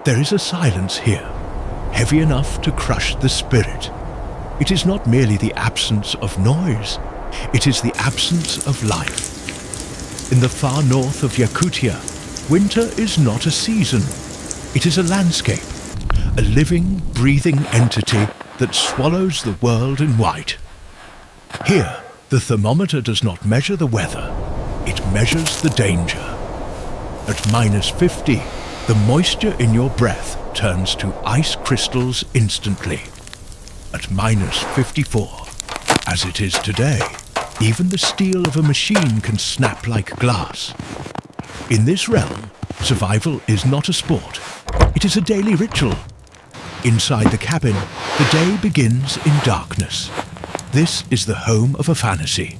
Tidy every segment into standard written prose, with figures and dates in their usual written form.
There is a silence here, heavy enough to crush the spirit. It is not merely the absence of noise, it is the absence of life. In the far north of Yakutia, winter is not a season. It is a landscape, a living, breathing entity that swallows the world in white. Here, the thermometer does not measure the weather, it measures the danger. At -50, the moisture in your breath turns to ice crystals instantly. At -54, as it is today, even the steel of a machine can snap like glass. In this realm, survival is not a sport, it is a daily ritual. Inside the cabin, the day begins in darkness. This is the home of Afanasy.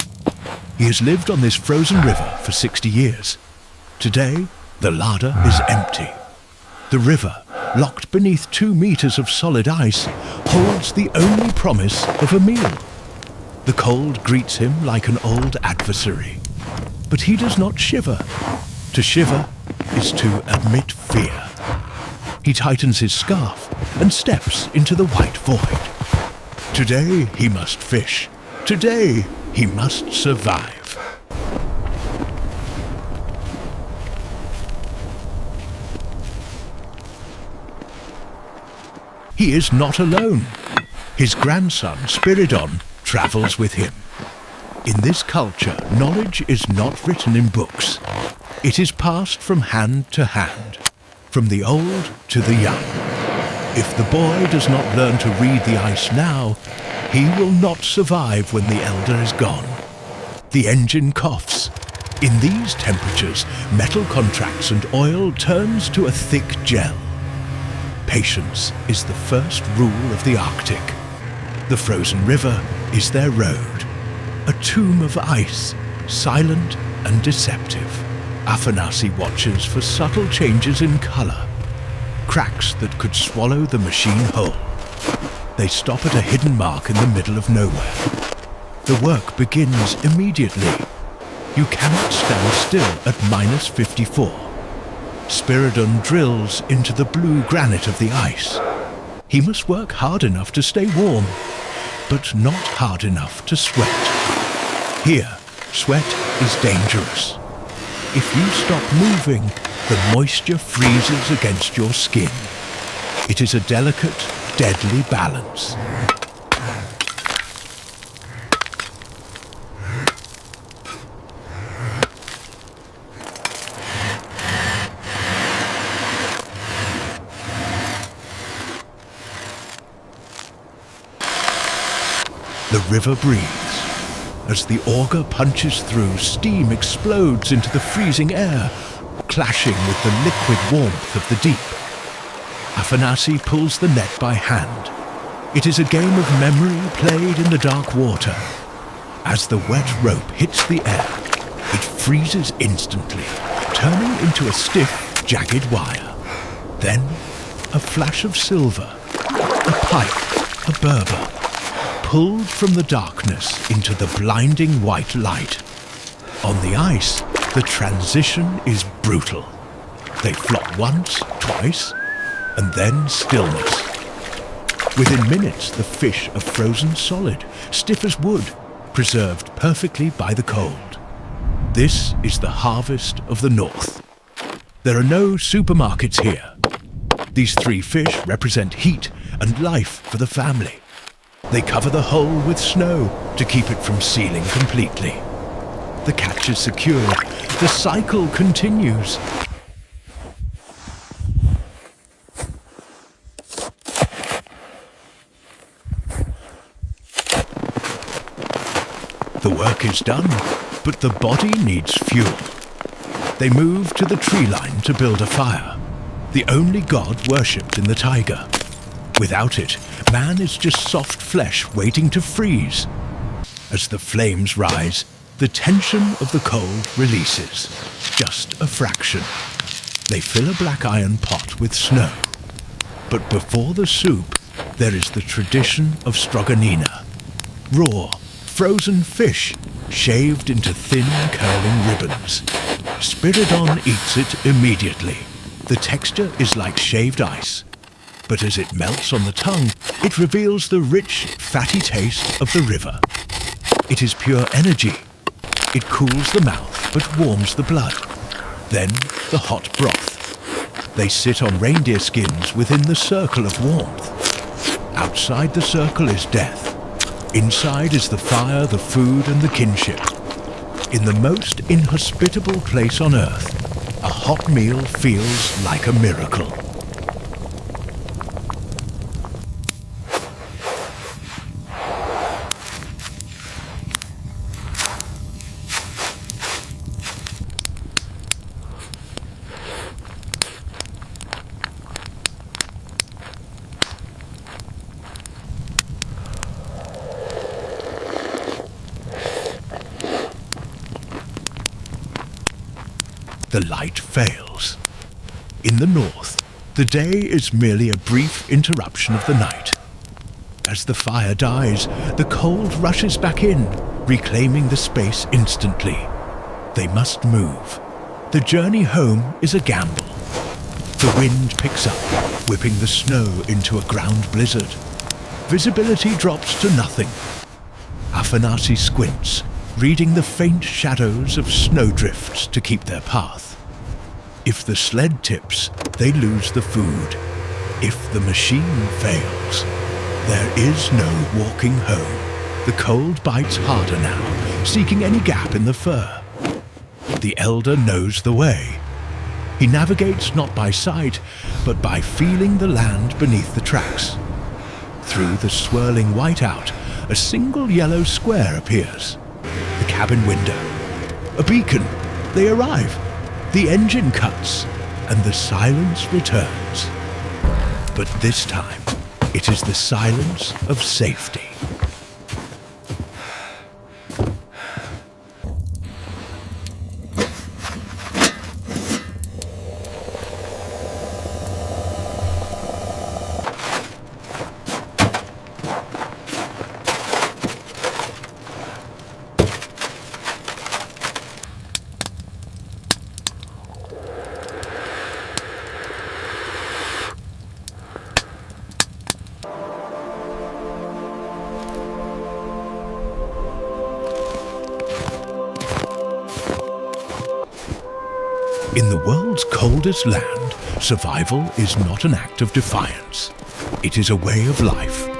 He has lived on this frozen river for 60 years. Today, the larder is empty. The river, locked beneath 2 meters of solid ice, holds the only promise of a meal. The cold greets him like an old adversary. But he does not shiver. To shiver is to admit fear. He tightens his scarf and steps into the white void. Today he must fish. Today he must survive. He is not alone. His grandson, Spiridon, travels with him. In this culture, knowledge is not written in books. It is passed from hand to hand, from the old to the young. If the boy does not learn to read the ice now, he will not survive when the elder is gone. The engine coughs. In these temperatures, metal contracts and oil turns to a thick gel. Patience is the first rule of the Arctic. The frozen river is their road, a tomb of ice, silent and deceptive. Afanasy watches for subtle changes in color, cracks that could swallow the machine whole. They stop at a hidden mark in the middle of nowhere. The work begins immediately. You cannot stand still at -54. Spiridon drills into the blue granite of the ice. He must work hard enough to stay warm, but not hard enough to sweat. Here, sweat is dangerous. If you stop moving, the moisture freezes against your skin. It is a delicate, deadly balance. The river breathes. As the auger punches through, steam explodes into the freezing air, clashing with the liquid warmth of the deep. Afanasy pulls the net by hand. It is a game of memory played in the dark water. As the wet rope hits the air, it freezes instantly, turning into a stiff, jagged wire. Then, a flash of silver, a pipe, a berber, pulled from the darkness into the blinding white light. On the ice, the transition is brutal. They flop once, twice, and then stillness. Within minutes, the fish are frozen solid, stiff as wood, preserved perfectly by the cold. This is the harvest of the north. There are no supermarkets here. These 3 fish represent heat and life for the family. They cover the hole with snow to keep it from sealing completely. The catch is secured. The cycle continues. The work is done, but the body needs fuel. They move to the tree line to build a fire, the only god worshipped in the taiga. Without it, man is just soft flesh waiting to freeze. As the flames rise, the tension of the cold releases, just a fraction. They fill a black iron pot with snow. But before the soup, there is the tradition of Stroganina. Raw, frozen fish, shaved into thin, curling ribbons. Spiridon eats it immediately. The texture is like shaved ice, but as it melts on the tongue, it reveals the rich, fatty taste of the river. It is pure energy. It cools the mouth but warms the blood. Then the hot broth. They sit on reindeer skins within the circle of warmth. Outside the circle is death. Inside is the fire, the food, and the kinship. In the most inhospitable place on earth, a hot meal feels like a miracle. The light fails. In the north, the day is merely a brief interruption of the night. As the fire dies, the cold rushes back in, reclaiming the space instantly. They must move. The journey home is a gamble. The wind picks up, whipping the snow into a ground blizzard. Visibility drops to nothing. Afanasy squints, reading the faint shadows of snowdrifts to keep their path. If the sled tips, they lose the food. If the machine fails, there is no walking home. The cold bites harder now, seeking any gap in the fur. The elder knows the way. He navigates not by sight, but by feeling the land beneath the tracks. Through the swirling whiteout, a single yellow square appears. The cabin window. A beacon. They arrive. The engine cuts, and the silence returns. But this time, it is the silence of safety. In the world's coldest land, survival is not an act of defiance. It is a way of life.